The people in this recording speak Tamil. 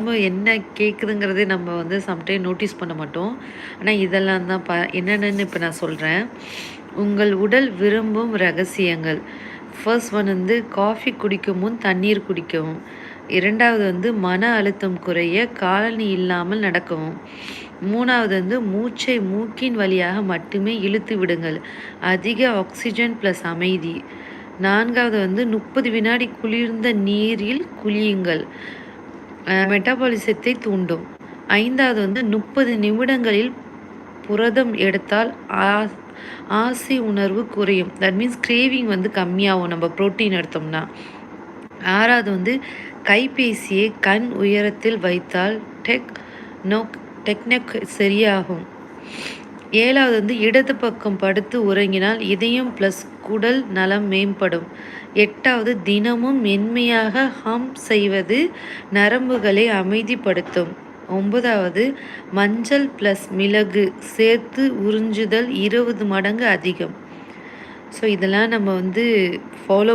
நம்ம என்ன கேட்குதுங்கிறதே நம்ம வந்து சம்டைம் நோட்டீஸ் பண்ண மாட்டோம். ஆனா இதெல்லாம் தான் என்னென்னன்னு இப்ப நான் சொல்றேன். உங்கள் உடல் விரும்பும் ரகசியங்கள். ஃபர்ஸ்ட் ஒன் வந்து காஃபி குடிக்கும் முன் தண்ணீர் குடிக்கவும். 2வது வந்து மன அழுத்தம் குறைய காலணி இல்லாமல் நடக்கவும். 3வது வந்து மூச்சை மூக்கின் வழியாக மட்டுமே இழுத்து விடுங்கள். அதிக ஆக்ஸிஜன் ப்ளஸ் அமைதி. 4வது வந்து 30 வினாடி குளிர்ந்த நீரில் குளியுங்கள். மெட்டபாலிசத்தை தூண்டும். 5வது வந்து 30 நிமிடங்களில் புரதம் எடுத்தால் ஆசை உணர்வு குறையும். தட் மீன்ஸ் கிரேவிங் வந்து கம்மியாகும் நம்ம புரோட்டீன் எடுத்தோம்னா. 6வது வந்து கைபேசியை கண் உயரத்தில் வைத்தால் டெக்னெக் சரியாகும். 7வது வந்து இடது பக்கம் படுத்து உறங்கினால் இதயம் ப்ளஸ் குடல் நலம் மேம்படும். 8வது தினமும் மென்மையாக ஹம் செய்வது நரம்புகளை அமைதிப்படுத்தும். 9வது மஞ்சள் ப்ளஸ் மிளகு சேர்த்து உறிஞ்சுதல் 20 மடங்கு அதிகம். ஸோ இதெல்லாம் நம்ம வந்து ஃபாலோ